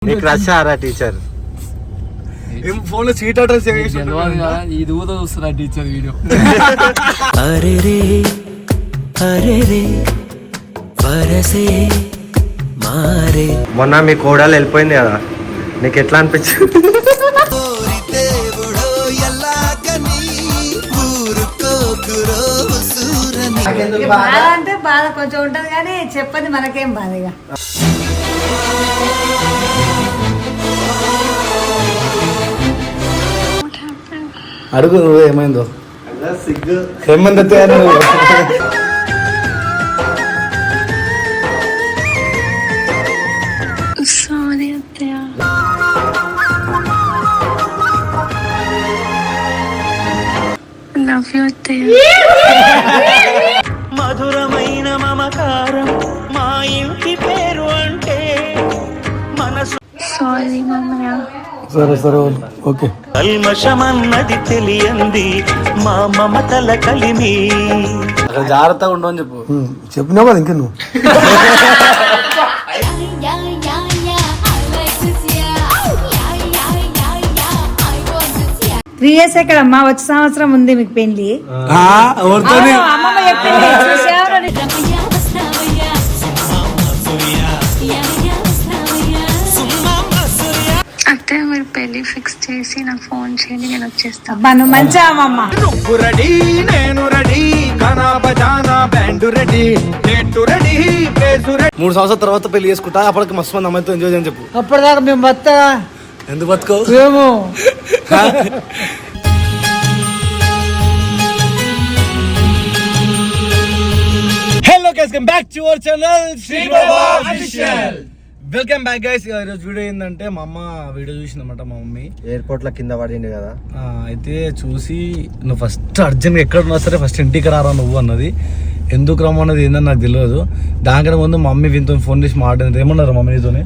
నీకు రషారా teacher phone లో seat address ఇది ఊదో చూస్తున్నా టీచర్ వీడియో. అరే రే అరే రే వరసే మారే. మొన్న మీ కోడలు వెళ్ళిపోయింది కదా, నీకు ఎట్లా అనిపించింది? బాధ అంటే బాధ కొంచెం ఉంటది కానీ చెప్పండి మనకేం బాధ. ఇక అడుగు నువ్వు ఏమైందో సిగ్గు ఏమైందో సారీ అత్తయ్య. లవ్ యూ అత్తయ్య. మధురమైన మమకారం మా ఇంటి పేరు అంటే మనసు. సారీ మామయ్య. సరే సరే ఓకే. కల్మషమన్నది తెలియంది మా మమతల కలిమి. అక్కడ జాగ్రత్తగా ఉండవు అని చెప్పు. చెప్పినావు కదా ఇంకా నువ్వు. త్రీ ఇయర్స్ ఎక్కడమ్మా, వచ్చే సంవత్సరం ఉంది మీకు పెళ్లి. అమ్మమ్మ చెప్పింది చూసేవారు. అత్తయ్య మీరు పెళ్లి ఫిక్స్ చేసి నాకు ఫోన్ చేయండి, నేను వచ్చేస్తాను. అబ్బా నువ్వు మంచిగా అమ్మమ్మ. రెడీ నేను రెడీ, గానా బజానా band ready, date ready, place ready. 3 సంవత్సరాల తర్వాత పెళ్లి చేసుకుంటా, అప్పటికి మస్తు మంది అమ్మాయితో ఎంజాయ్ చేయని చెప్పు. అప్పటిదాకా మేము బతగా ఎందుకు బతుకో ఏమో. Hello guys, welcome back to our channel Shri Baba official. Welcome back guys. ఈరోజు వీడియో ఏంటంటే మా అమ్మ వీడియో చూసిందన్నమాట. మా మమ్మీ ఎయిర్పోర్ట్ లో కింద పడింది కదా, అయితే చూసి నువ్వు ఫస్ట్ అర్జెంట్గా ఎక్కడ ఉన్నా సరే ఫస్ట్ ఇంటికి రారా నువ్వు అన్నది. ఎందుకు రమ్మన్నది ఏందని నాకు తెలియదు. దానికన్నా ముందు మమ్మీ వీళ్ళతో ఫోన్ చేసి మాట్లాడింది. ఏమన్నారు మమ్మీతోనే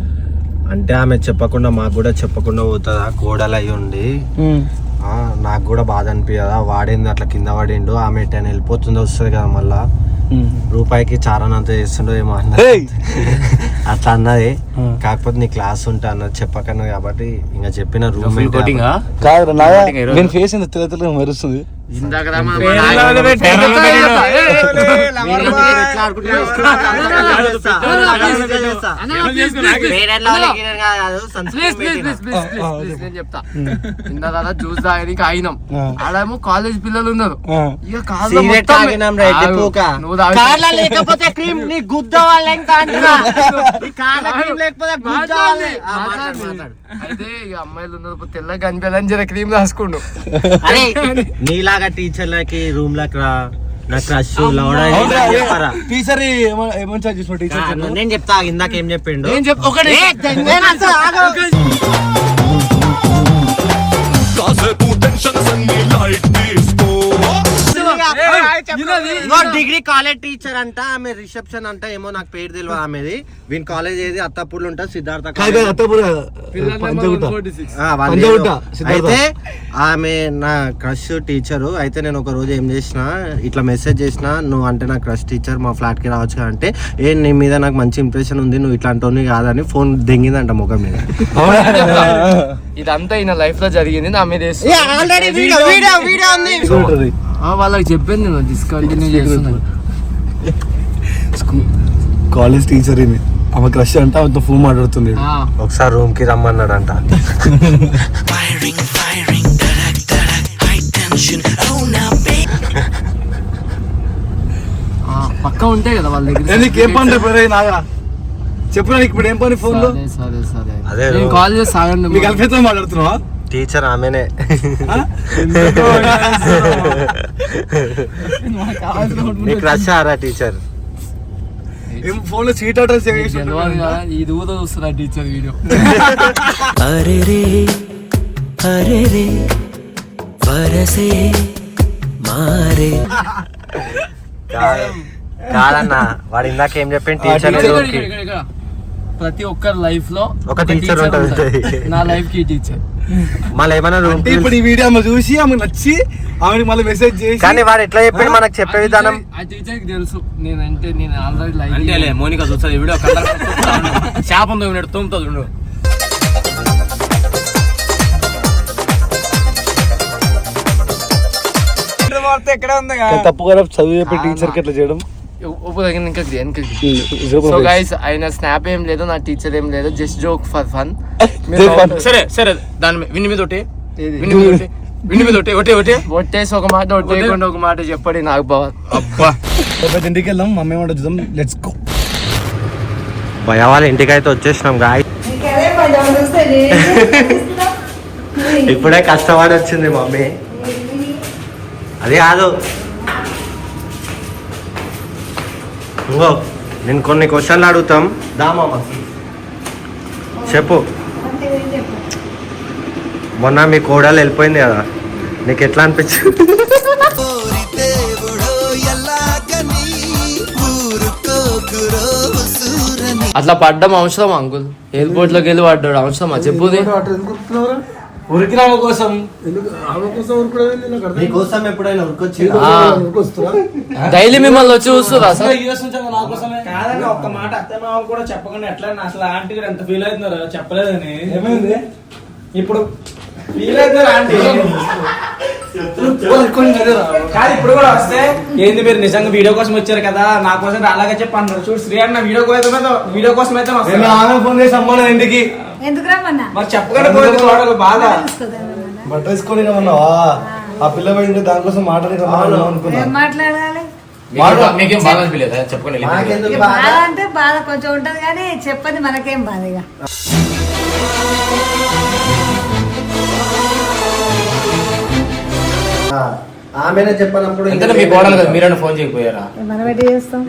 అంటే ఆమె చెప్పకుండా మాకు కూడా చెప్పకుండా పోతుందా, కోడలు అయ్యి ఉండి నాకు కూడా బాధ అనిపించదా, వాడింది అట్లా కింద పడిండు, ఆమె ఎట్టని వెళ్ళిపోతుందో వస్తుంది కదా, మళ్ళా రూపాయికి చారానంత చేస్తుండో ఏమో అన్నది. అట్లా అన్నది. కాకపోతే నీ క్లాస్ ఉంటా అన్నది చెప్పకన్నా కాబట్టి ఇంకా చెప్పిన రూమ్ ఫేస్ మెరుస్తుంది. చెప్తా ఇందా జ్యూస్ తాగడానికి అయినాం. ఆడేమో కాలేజ్ పిల్లలు ఉన్నారు. ఇక లేకపోతే క్రీమ్ నీ గుద్ద అయితే ఇక అమ్మాయిలు ఉన్నారు, తెల్లగా కనిపించాలని జర క్రీమ్ రాసుకుండు. నీలాగా టీచర్లకి రూమ్ లకి రా, నా క్రష్ టీచర్ నేను చెప్తా. ఇందాక ఏం చెప్పిండు డిగ్రీ కాలేజ్ టీచర్ అంట, ఆమె రిసెప్షన్ అంట, ఏమో నాకు పేరు తెలియదు ఆమెది. వీని కాలేజ్ ఏది అత్తపూర్లు ఉంటుంది, సిద్ధార్థ. అయితే ఆమె నా క్రష్ టీచరు. అయితే నేను ఒక రోజు ఏం చేసిన, ఇట్లా మెసేజ్ చేసిన, నువ్వు అంటే నా క్రష్ టీచర్ మా ఫ్లాట్ కి రావచ్చు అంటే, నీ మీద నాకు మంచి ఇంప్రెషన్ ఉంది, నువ్వు ఇట్లాంటి కాదని ఫోన్ దింగిందంట ముఖం మీద. ఇదంతా ఈయన లైఫ్ లో జరిగింది, నా మీద వాళ్ళకి చెప్పాను నేను డిస్కంటిన్యూ చేస్తున్నాను. కాలేజ్ టీచర్ ఆమె క్రష్ అంటే ఆమెతో ఫోన్ మాట్లాడుతుంది. ఒకసారి రూమ్ కి రమ్మన్నాడంట. పక్క ఉంటాయి కదా వాళ్ళ దగ్గర. ఏం పని నాగా చెప్పు, ఇప్పుడు ఏం పని ఫోన్ లో? సరే సరే అదే నేను కాల్ చేసి ఆగండి. మీ గర్ల్ ఫ్రెండ్ తో మాట్లాడుతున్నావా? టీచర్ ఆమెనే. నీకు రషారా టీచర్ ఫోన్ లో సీట్ అడ్రస్ ఇది ఊదో చూస్తున్నా టీచర్ వీడియో. అరే రే అరే రే వరసే మారే. కాదన్నా, వాడు ఇందాక ఏం చెప్పింది టీచర్. ప్రతి ఒక్కరి లైఫ్ లో ఒక టీచర్ ఉంటుంది. నా లైఫ్ కి టీచర్. మళ్ళీ ఏమైనా ఇప్పుడు ఈ వీడియో ఆమె చూసి ఆమె నచ్చి ఆమెకి మళ్ళీ మెసేజ్ చేసి, కానీ వాడు ఎట్లా చెప్పాడు మనకు చెప్పే విధానం ఆ టీచర్ కి తెలుసు నేనంటే ఆల్రెడీ లైక్ అంటే మోనికా చూస్తుంది వీడియో శాపంతో తోముతుంది. తప్పు కదా చదువు చెప్పే టీచర్కి ఎట్లా చేయడం. సో గైస్ ఆయన స్నాప్ ఏం లేదు, నా టీచర్ ఏం లేదు, జస్ట్ జోక్ ఫర్ ఫన్. సరే సరే దాని విని మీద ఒకటి ఒట్టేసి ఒక మాట ఒట్టేయకుండా ఒక మాట చెప్పండి నాకు బాగా. అబ్బా ఇంటికి వెళ్దాం, మమ్మీ ఏమంటే చూద్దాం. Let's go. భయ వాళ్ళ ఇంటికైతే వచ్చేసినాం గాయ. ఇప్పుడే కష్టపడి వచ్చింది మమ్మీ. అది కాదు, ఇంకో నేను కొన్ని క్వశ్చన్లు అడుగుతాం. దామమ్మ చెప్పు. మొన్న మీ కోడలు వెళ్ళిపోయింది కదా, నీకు ఎట్లా అనిపించింది? అట్లా పడ్డం అవసరం అంకుల్? ఎయిర్పోర్ట్ లోకి వెళ్ళి పడ్డాడు అవసరమా చెప్పు? ఉరికిన కోసం నీకోసం ఎప్పుడైనా ఉరికొచ్చి డైలీ మిమ్మల్ని వచ్చి చూస్తురా సార్? కాదని ఒక్క మాట అత్తమ్మ కూడా చెప్పకుండా ఎట్లా అసలు ఆంటీ ఎంత ఫీల్ అవుతున్నారు చెప్పలేదని. ఏమైంది ఇప్పుడు ఫీల్ అవుతున్నారు ఆంటీ? కాదు ఇప్పుడు కూడా వస్తే ఏంది మీరు నిజంగా వీడియో కోసం వచ్చారు కదా, నా కోసం అలాగే చెప్పి అన్నారు. చూడు శ్రీ అన్న వీడియో కోసం అయితే ఆమె ఫోన్ చేసి అమ్మను ఇంటికి ఎందుకు రమ్మన్నా మరి చెప్పకుండా పోయింది కోడలు బాధ. బట్ట వేసుకొని రమ్మన్నావా? ఆ పిల్ల పోయింది దానికోసం మాట్లాడాలి. మీకేం బాధ అనిపించలేదా చెప్పండి? బాధ అంటే బాధ కొంచెం ఉంటది కానీ చెప్పండి మనకేం బాధ. ఇక ఆమెనే చెప్పనప్పుడు మీ కోడలు కదా, మీరైనా ఫోన్ చేయకపోయారా? మనం ఎట్టి చేస్తాం?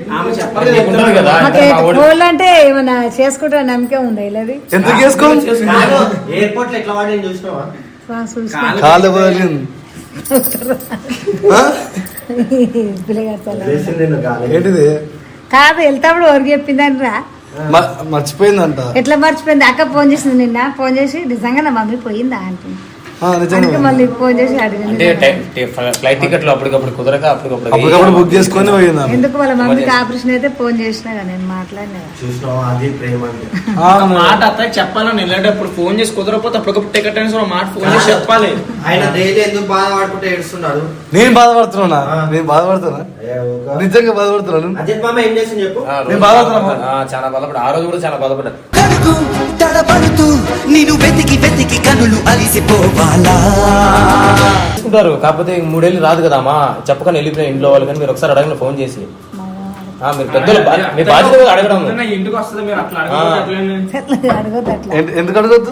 కదా ఫోన్లు అంటే ఏమన్నా చేసుకుంటే నమ్మకం ఉందా? ఇలాది ఎందుకు చేసుకో? ఎయిర్పోర్ట్ లో ఎట్లా వాడి చూసినావా? ఏంటిది కాదు వెళ్తాప్పుడు ఎవరికి చెప్పిందని రా మర్చిపోయిందంట. ఎట్లా మర్చిపోయింది? అక్క ఫోన్ చేసింది నిన్న, ఫోన్ చేసి నిజంగా నా మమ్మీ పోయిందా అంటుంది. మళ్ళీ ఫోన్ చేసి అడిగింది. ఫ్లైట్ టికెట్లు అప్పటికప్పుడు కుదరక అప్పటికప్పుడు బుక్ చేసుకొని పోయిందా? ఎందుకు వాళ్ళ మమ్మీకి ఆపరేషన్ అయితే ఫోన్ చేసినా నేను మాట్లాడినా. అది ప్రేమ అంటే మాట అత్త చెప్పాలని వెళ్ళేటప్పుడు ఫోన్ చేసి కుదరకపోతే అప్పటికప్పుడు టికెట్ అని మాట ఫోన్ చేసి చెప్పాలి. ఆయన డైలీ ఎందుకు బాధపడుకుంటే ఏడుస్తున్నాడు? నేను బాధపడుతున్నా, నేను బాధపడుతున్నా, నిజంగా బాధపడుతున్నాను. అజిత్ మామ ఏం చేసింది చెప్పు? నేను బాధపడుతున్నా, చాలా బాధపడ్డా. ఆ రోజు కూడా చాలా బాధపడ్డాను. తడబడుతూ నేను వెతికి వెతికి కనులు అలిసిపోవాలా? కాకపోతే 3 ఏళ్ళు రాదు కదా అమ్మా, చెప్పకని వెళ్ళిపోయిన ఇంట్లో వాళ్ళు. కానీ మీరు ఒకసారి అడగండి ఫోన్ చేసి. మీరు పెద్దలు మీ బాధ్యత అడగడం. ఇంటికి వస్తుంది మీరు అట్లా అడగొద్దు అట్లా. ఎందుకు అడగద్దు?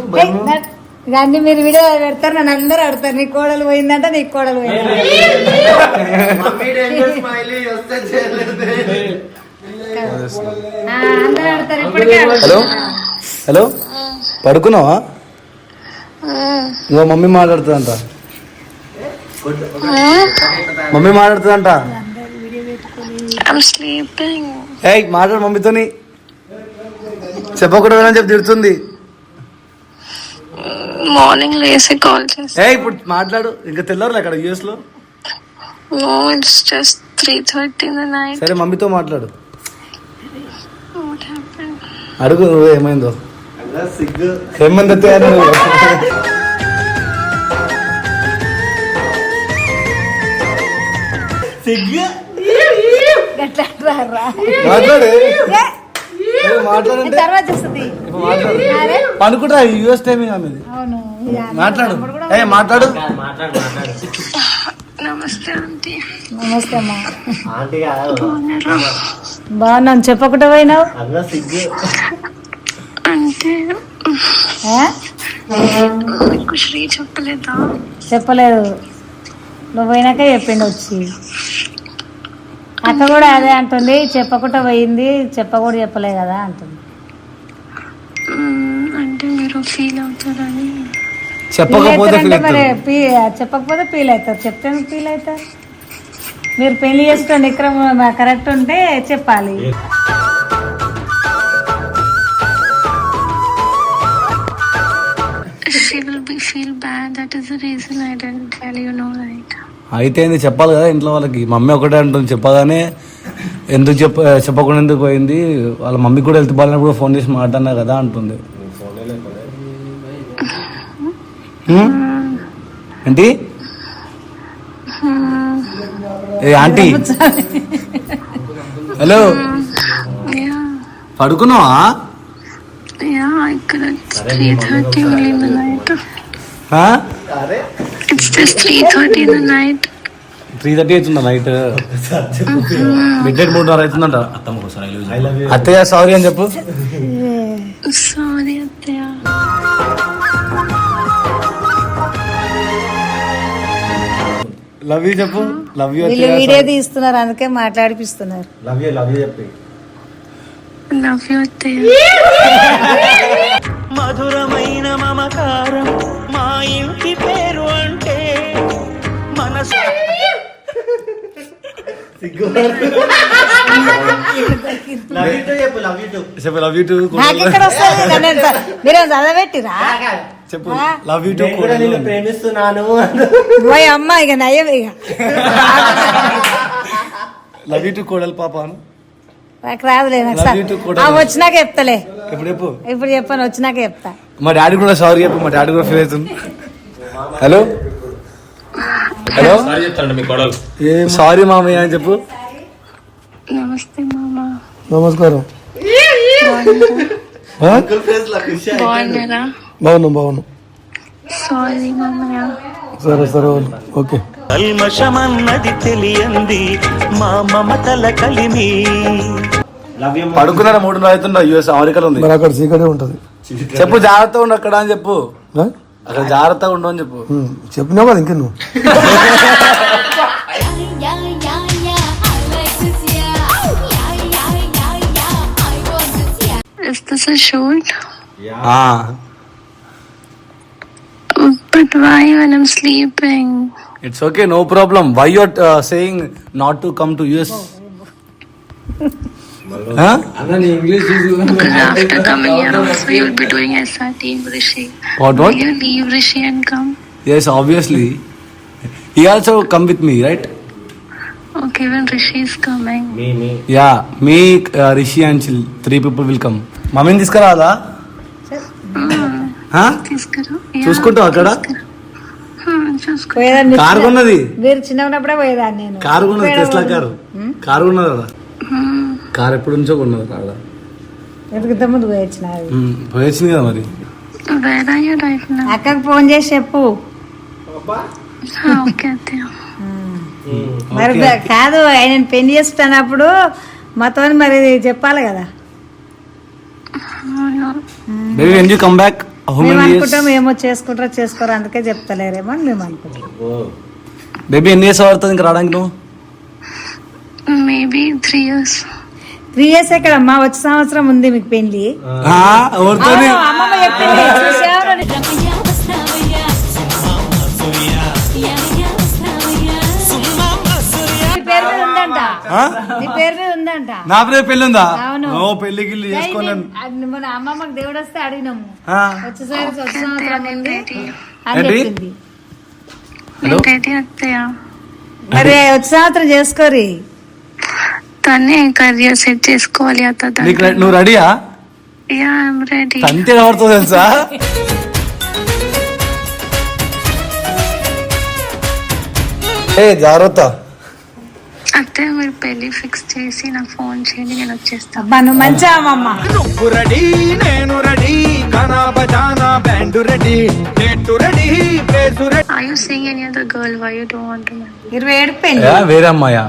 అన్ని మీరు వీడియో పెడతారు, నన్ను అందరూ అడతారు. నీ కోడలు పోయిందంట, నీ కోడలు పోయింది. అందరూ అడతారు ఇప్పటికే. హలో హలో పడుకున్నావా? ఇగో మమ్మీ మాట్లాడుతుందంట, మమ్మీ మాట్లాడుతుందంట. ఏయ్ మాట్లాడు మమ్మీతోని. చెప్పకూడదు అని చెప్పి తిడుతుంది. మార్నింగ్ లేసి కాల్ చేసి. ఇప్పుడు మాట్లాడు, ఇంకా తెల్లరు అక్కడ యూఎస్ లో. No, it's just 3:30 in the night. సరే మమ్మీతో మాట్లాడు. What happened? అడుగు నువ్వు ఏమైందో. సిగ్గు ఏమైందో సిగ్గు మాట్లాడు, మాట్లాడంటే తర్వాత వస్తుంది. అనుకుంటా యూఎస్ టైమింగ్ ఆమెది. మాట్లాడు, మాట్లాడు. నమస్తే ఆంటీ. నమస్తే అమ్మా. ఆంటీ బాగున్నాను. చెప్పకుండా పోయినావు అన్న సిగ్గు అంటే మీకు శ్రీ చెప్పలేదా? చెప్పలేదు. నువ్వు పోయినాక చెప్పిండు వచ్చి. అక్క కూడా అదే అంటుంది, చెప్పకుండా పోయింది, చెప్పకూడదు చెప్పలే కదా అంటుంది. అంటే మీరు ఫీల్ అవుతారని. చెప్పకపోతే మరి చెప్పకపోతే ఫీల్ అవుతారు, చెప్తే ఫీల్ అవుతారు. మీరు పెళ్లి చేసుకోండి, ఇక్కడ కరెక్ట్ ఉంటే చెప్పాలి. She will feel bad. That is the reason I didn't tell you, no, right? అయితే చెప్పాలి కదా ఇంట్లో వాళ్ళకి. మమ్మీ ఒకటే అంటుంది, చెప్పగానే ఎందుకు చెప్పకుండా ఎందుకు పోయింది, వాళ్ళ మమ్మీ కూడా హెల్త్ బాగాలేనప్పుడు ఫోన్ చేసి మాట్లాడినా కదా అంటుంది. ఏంటి ఏ ఆంటీ హలో Yeah. పడుకున్నావా? Yeah, I could. It's 3:30 only in the night. It's just 3:30 in the night. 3:30 అవుతుందా నైట్? మిడ్ నైట్ 3:30 అవుతుందంట. అత్తయ్య సారీ అని చెప్పు. Sorry, Atya. లవ్ యూ చెప్పు. లవ్ యూ వీళ్ళు వీడియో తీస్తున్నారు అందుకే మాట్లాడిపిస్తున్నారు. లవ్ యూ చెప్పి. Love you, Atya. మధురమైన మమకారం మా ఇంటి పేరు అంటే మనసు చెప్పు లవ్ యూ టు. నాకెక్కడ వస్తుంది? మీరేం చదవబెట్టిరా? చెప్పు లవ్ యూ టు. ప్రేమిస్తున్నాను. పోయి అమ్మ ఇక నయ్యం ఇక లవ్ యూ టు కోడలు పాప అను. నాకు రాదులే. నాకు Love you too, కూడా. వచ్చినాక చెప్తలే. ఎప్పుడు చెప్పు. ఇప్పుడు చెప్పాను, వచ్చినాక చెప్తా. మా డాడీ కూడా సారీ చెప్పు. మా డాడీ కూడా ఫీల్ అవుతుంది. హలో హలో సారీ చెప్తానండి మీ కోడలు. సారీ మామయ్య అని చెప్పు. Namaste, Mama. నమస్కారం. బాగున్నారా? బాగున్నాం. Sorry, Mama. సరే ఓకే. కల్మషమన్నది తెలియంది మా మమతల కలిమి పడుకున్నారా? 3 అవుతుందా? యుఎస్ అమెరికాలో ఉంది. మరి అక్కడ చీకటే ఉంటది. చెప్పు జాగ్రత్తగా ఉండు అక్కడ అని చెప్పు. అక్కడ జాగ్రత్తగా ఉండు అని చెప్పు. చెప్పినావు కదా ఇంక నువ్వు. Is this a shoot? Ah, But why when I'm sleeping? it's okay, no problem. Why you're saying not to come to US? Huh? Because after coming here also you'll be doing SRT in Rishi. What? Will you leave Rishi and come? Yes, obviously. He also come with me, right? Okay, when Rishi is coming. Yeah, me, Rishi and Chil, 3 people will come. మమ్మీని తీసుకురాదా? తీసుకురా. చూసుకుంటావు అక్కడ? చూసుకో. పోయేదాన్ని. Car కొన్నది. మీరు చిన్న ఉన్నప్పుడే పోయేదాన్ని నేను. కారు కొన్నది, టెస్లా కారు. కారు కొన్నది కదా. కారు ఎప్పటి నుంచో కొన్నది కాడ. ఎందుకు ముందు పోయొచ్చిన పోయొచ్చింది కదా మరి. Where are you right now? అక్కకి ఫోన్ చేసి చెప్పు. Okay, Atya. మరి కాదు, ఆయన పెళ్లి చేసుకున్నప్పుడు మాతో మరి చెప్పాలి కదా. Maybe when you come back, how మేము many years? అనుకుంటాం ఏమో చేసుకుంటారో చేసుకోరో అందుకే చెప్తలేరేమో అని మేము అనుకుంటాం. బేబీ ఎన్ని ఇయర్స్ పడుతుంది ఇంకా రావడానికి నువ్వు? Maybe 3 years. 3 years ఎక్కడ అమ్మా, వచ్చే సంవత్సరం ఉంది మీకు పెళ్లి. ఎవరితోని? అవును, అమ్మమ్మ చెప్పింది. చూసావా? నీ పేరు మీద ఉందంట. నీ పేరు మీద ఉందంట. నా పేరు పెళ్లి ఉందా? అవును. ఓ పెళ్లి గిల్లి చేసుకోలేను. మన అమ్మమ్మకి దేవుడు వస్తే అడిగినాము. ఆ. వచ్చేసరి వచ్చే సంవత్సరం ఉంది అని ఏంటి? చెప్పింది. హలో? Ready, Atya. మరి వచ్చే సంవత్సరం చేసుకోరి. తనే కరియర్ సెట్ చేసుకోవాలి అత్త. నీకు నువ్వు రెడీయా? Yeah, I'm ready. తంతే ఎవరితో తెలుసా? ఏ జాగ్రత్త. అత్తే మీరు పెళ్లి ఫిక్స్ చేసి నాకు ఫోన్ చేయండి, నేను వచ్చేస్తాను. అబ్బా నువ్వు మంచిగా అమ్మమ్మ. నువ్వు రెడీ నేను రెడీ గానా బజానా band ready date ready place ready. Are you seeing any other girl why you don't want to marry? 27 పెళ్లి. వేరే అమ్మాయా?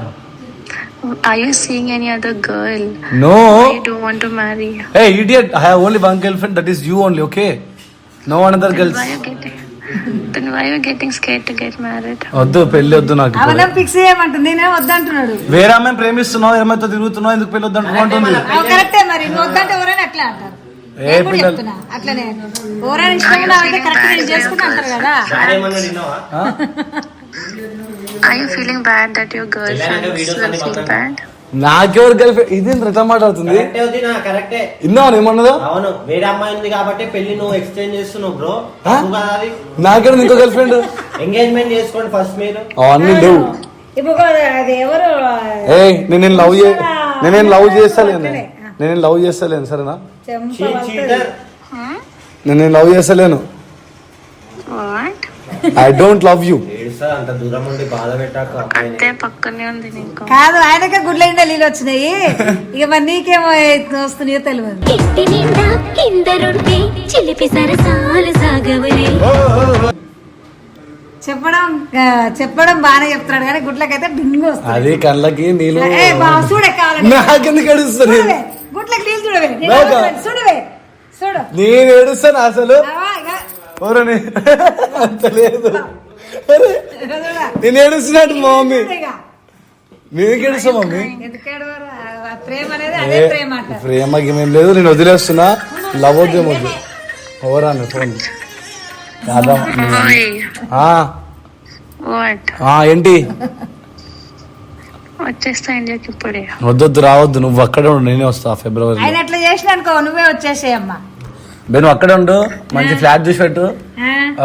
Are you seeing any other girl No. why you don't want to marry? Hey idiot, I have only one girlfriend, that is you only, okay? No another girls. Then why you getting scared to get married? వద్దు పెళ్లి వద్దు నాకు. అవనం fix చేయమంటుంది, నేనే వద్దంటున్నాడు. వేరే అమ్మాయిని ప్రేమిస్తున్నావు, ఏమైతే తిరుగుతున్నావు, ఎందుకు పెళ్లి వద్దు అంటుంది. కరెక్టే, మరి నువ్వు వద్దంటే ఎవరైనా అట్లా అంటారు. ఏ పిల్లలు అట్లనే ఎవరైనా ఇష్టం ఉన్నా అయితే కరెక్ట్ నేను చేసుకుంటా అంటారు కదా. Are you feeling bad that your girlfriends will feel bad? నాకెవరు గర్ల్ఫ్రెండ్? ఇది ఎట్లా మాట్లాడుతుంది? కరెక్టే. ఇన్నావు ఏమన్నదో? అవును, వేరే అమ్మాయి ఉంది కాబట్టి పెళ్లి నువ్వు ఎక్స్చేంజ్ చేస్తున్నావు బ్రో. నాకేదో ఇంకో గర్ల్ ఫ్రెండ్. ఎంగేజ్మెంట్ చేసుకోండి ఫస్ట్ మీరు. అన్ని లేవు. ఇప్పుడు అది ఎవరు నేను లవ్ చేస్తలేను. నేను లవ్ చేస్తలేను, సరేనా? నేను లవ్ చేస్తలేను. What? I don't love you. తెలుసా అంత దూరం ఉండి బాధ పెట్టాక అత్తే పక్కనే ఉంది నీకు. కాదు ఆయనకే గుడ్ల నిండా నీళ్ళు వచ్చినాయి, ఇక మరి నీకేమో వస్తున్నాయో తెలియదు. చెప్పడం బాగానే చెప్తున్నాడు కానీ గుడ్లకైతే డింగు వస్తుంది. అది కళ్ళకి నీళ్ళు చూడే నాకెందుకు ఏడుస్తుంది? గుడ్లకి నీళ్ళు చూడవే చూడవే చూడు. నేను ఏడుస్తాను అసలు ఎవరని అంత లేదు. నేను ఏడుస్తున్నట్టు మా మమ్మీ, నేను ఏడుస్తా మమ్మీ. ప్రేమ అనేది అదే ప్రేమ అంటారు. ప్రేమకి ఏమేం లేదు, నేను వదిలేస్తున్నా. లవ్ వద్దేమో ఎవరా ఫోన్ కాదా? What? ఏంటి వచ్చేస్తా ఇండియాకి ఇప్పుడే. వద్దొద్దు రావద్దు, నువ్వు అక్కడే ఉండు, నేనే వస్తా ఫిబ్రవరి. ఆయన అట్లా చేసిన అనుకో నువ్వే వచ్చేసేయమ్మా. నువ్వు అక్కడే ఉండు, మంచి ఫ్లాట్ చూసి పెట్టు.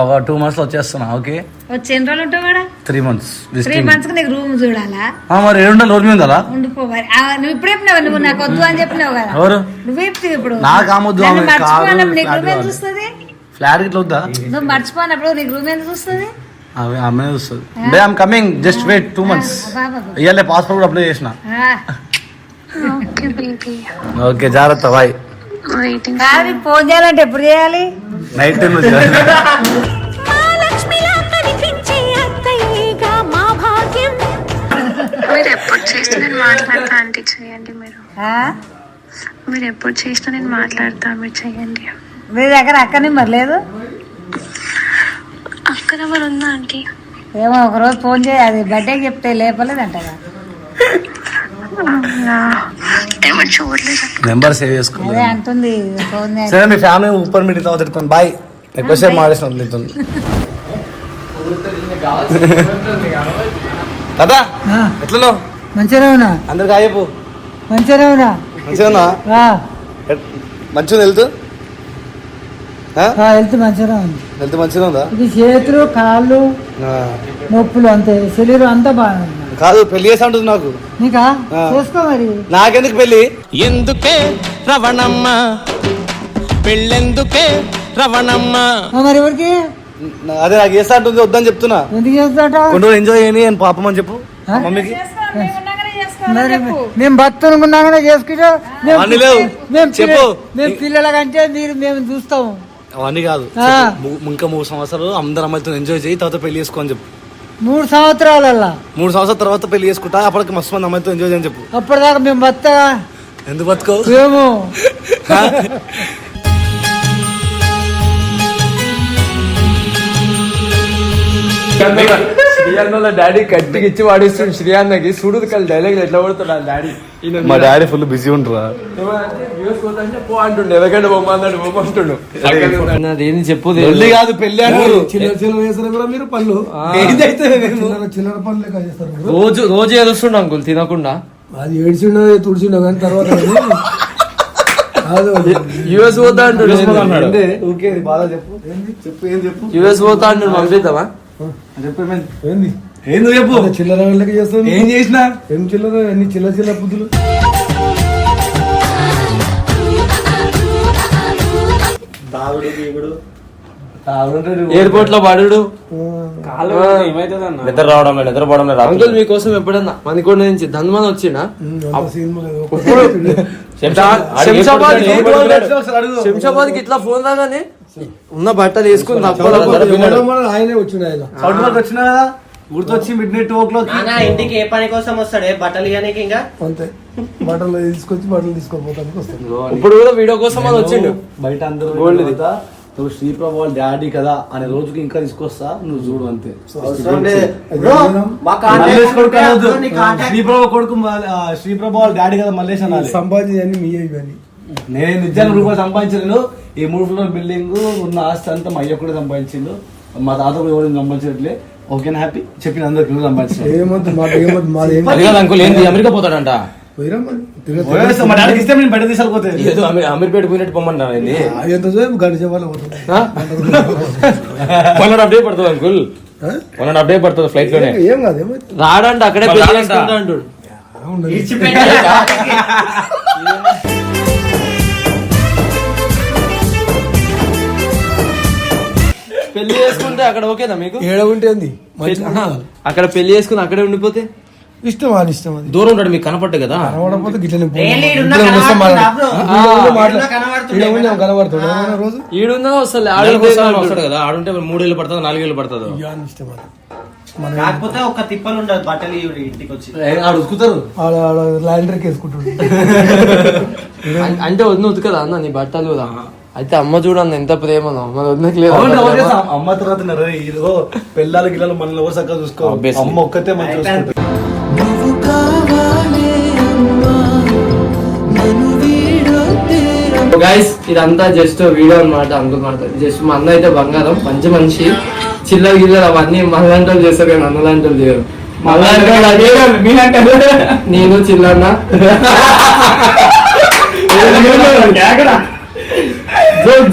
ఒక 2 months లో వచ్చేస్తున్నా. ఓకే వచ్చి ఎన్ని రోజులు ఉంటావు కూడా? 3 months. 3 months కి నీకు రూమ్ చూడాలా? మరి ఏడుండా రోడ్ మీద ఉందా? ఉండిపోవాలి. నువ్వు ఇప్పుడు చెప్పినావు, నువ్వు నాకు వద్దు అని చెప్పినావు కదా. ఎవరు? నువ్వే చెప్తావు ఇప్పుడు. నాకు ఆమొద్దు, నన్ను మర్చిపోయినప్పుడు నీకు రూమ్ ఎంత చూస్తుంది? ఫ్లాట్ ఇట్లా వద్దా? నువ్వు మర్చిపోయినప్పుడు నీకు రూమ్ ఎంత చూస్తుంది? అమ్మే వస్తుంది. I'm coming, just wait 2 months. ఇయ్యాలే పాస్పోర్ట్ కూడా అప్లై చేసిన. Okay baby. ఓకే జాగ్రత్త, బాయ్. వెయిటింగ్. కాదు ఫోన్ చేయాలంటే ఎప్పుడు చేయాలి? నైట్ టైం మీరు ఎప్పుడు చేస్తే నేను మాట్లాడతా ఆంటీ, చేయండి. మీరు ఎప్పుడు చేసినా నేను మాట్లాడతా, మీరు చేయండి. మీ దగ్గర అక్క నెంబర్ లేదు? అక్క నెంబర్ ఉందా ఆంటీ? ఏమో ఒకరోజు ఫోన్ చేయి, అది బర్త్డేకి చెప్తే లేపలేదంటగా. ఏమో చూడలేదు. నెంబర్ సేవ్ చేసుకో. అదే అంటుంది ఫోన్ చేయి. సరే మీ ఫ్యామిలీ ఉప్పర్ మీటింగ్ తర్వాత తిడుతుంది. బాయ్. ఎక్కువసేపు మాడేసిన వదులుతుంది కదా. ఎట్లలో మంచిగా ఉన్నా, అందరికి ఆయపు మంచిగా ఉన్నా, మంచిగా మంచిగా వెళ్తూ హెల్త్ మంచిగా ఉంది. వెళ్తూ మంచిగా ఉందా? ఇది చేతులు కాళ్ళు నొప్పులు అంతే, శరీరం అంతా బాగుంది. కాదు పెళ్లి చేసా ఉంటుంది నాకు. నీకా? చేసుకో మరి. నాకెందుకు పెళ్లి? ఎందుకే రవణమ్మ పెళ్ళెందుకే రవణమ్మ? మరి ఎవరికి? అదే నాకు చేస్తా అంటుంది, వద్దని చెప్తున్నా. ఎందుకు చేస్తాట? కొన్ని రోజులు ఎంజాయ్ చేయని అని పాపం అని చెప్పు మమ్మీకి. మేము భక్తులుకున్నాగానే చేసుకుంటాం. చెప్పు. మేము పిల్లల కంటే మేము చూస్తాము. అవన్నీ కాదు, ఇంకా 3 సంవత్సరాలు అందరు అమ్మాయితో ఎంజాయ్ చేయి, తర్వాత పెళ్లి చేసుకో అని చెప్పు. 3 సంవత్సరాలల్లా 3 సంవత్సరాల తర్వాత పెళ్లి చేసుకుంటా, అప్పటికి మస్తు మంది అమ్మాయితో ఎంజాయ్ చేయని చెప్పు. అప్పటిదాకా మేము బతగా. ఎందుకు బతుకో? ఏమో శ్రీయాన్న డాడీ కట్టికి ఇచ్చి వాడిస్తుంది. శ్రీయాన్నకి చూడు డైలాగ్ ఎట్లా పడుతున్నాడు డాడీ. మా డాడీ ఫుల్ బిజీ ఉంటారా? పో అంటుండే, ఎవరికంటే బొమ్మ అన్నాడు, బొమ్మ అంటుండు. ఏం చెప్పు కాదు పెళ్లి అంటారు. మీరు పనులు చిల్లర పనులు లెక్క చేస్తారు. రోజు ఏడుస్తుండ అంకుల్ తినకుండా. అది ఏడ్చిండో తుడిచిండో కానీ తర్వాత యుఎస్ పోతా అంటుండు. యుఎస్ పోతా అంటుండు, పంపిద్దామా? ఏంది చెప్పు. చిల్లర లెక్క చేస్తాను. ఏం చేసినా? ఏం చిల్లర, అన్ని చిల్లర బుద్ధులు. ఎయిర్పోర్ట్ లో పడు. నిద్రపోవడం అంకుల్ మీకోసం ఎప్పుడన్నా మనకోట నుంచి ధన్మన్ వచ్చినా శంషాబాద్ కి ఇట్లా ఫోన్ రాగానే ఉన్న బట్టలు వేసుకుని ఆయనే వచ్చిండు. ఆయన వచ్చినా కదా గుర్తొచ్చి midnight 2 o'clock ఇంటికి ఏ పని కోసం వస్తాడే? బట్టలు ఇవ్వడానికి. ఇంకా అంతే, బట్టలు తీసుకొచ్చి బట్టలు తీసుకోపోతానికి వస్తాను. ఇప్పుడు కూడా వీడియో కోసం అని వచ్చిండు. బయట అందరూ గోల్డ్ నువ్వు శ్రీప్రభు వాళ్ళ డాడీ కదా అనే రోజుకి ఇంకా తీసుకొస్తా, నువ్వు చూడు అంతే. శ్రీప్రభు కొడుకు శ్రీప్రభు వాళ్ళ డాడీ కదా మల్లేష్ అన్న. సంపాదించి మీ ఇవన్నీ నేను నిజాన్ని రూపాయలు సంపాదించలేను. ఈ 3 floor బిల్డింగ్ ఉన్న ఆస్తి అంతా మా అయ్య కూడా సంపాదించిండు, మా తాత కూడా ఎవరు సంపాదించట్లే. ఓకేనా? హ్యాపీ చెప్పిన అందరికి సంపాదించారు. ఏమవుతుంది మాకు, ఏమవుతుంది మాది అంకుల్ ఏంది అమెరికా పోతాడంట. మా డాడీకి ఇస్తే నేను బయట తీసుకెళ్ళిపోతే అమీర్పేట పోయినట్టు పొమ్మంటారా? గడిచే వాళ్ళు అప్డేట్ పడుతుంది అంకుల్, 1.5 day పడుతుంది ఫ్లైట్ లోనే. ఏం కాదు, ఏమవుతుంది. రాడంట, అక్కడే పెళ్లి చేసుకుంటా అంటాడు. పెళ్లి చేసుకుంటే అక్కడ ఓకేనా మీకు? ఏడ ఉంటుంది అక్కడ పెళ్లి చేసుకుని అక్కడే ఉండిపోతే ఇష్టం వాళ్ళ ఇష్టం అది. దూరం ఉంటాడు మీకు కనపట్టు కదా. కనబడకపోతే గిట్లనే కనబడుతుంది రోజు ఈడున్నా వస్తలే వస్తాడు కదా. ఆడుంటే 3 ఏళ్ళు పడుతుంది, 4 ఏళ్ళు పడుతుంది. ఇష్టం అది. కాకపోతే ఒక తిప్పలు ఉండదు బట్టలు ఇంటికి వచ్చి ఉతుకుతారు. లాండ్రీకి వేసుకుంటుండే. అంటే వదిన ఉతుకదా అన్న నీ బట్టలు కూడా? అయితే అమ్మ చూడన్న ఎంత ప్రేమనో మన వదినకి లేదు. అమ్మ తర్వాత హీరో పిల్లలు గిల్లలు మనల్ని ఎవరు చక్కగా చూసుకో. Obviously. అమ్మ ఒక్కతే మంచి చూసుకుంటుంది. గైస్ ఇదంతా జస్ట్ వీడియో అన్నమాట. అనుకున్నమాట జస్ట్ మా అన్న అయితే బంగారం, మంచి మనిషి. చిల్లర గిల్లర అవన్నీ మళ్ళంటలు చేస్తారు కానీ అన్నలాంటలు చేయరు. నేను చిల్లన్న జోక్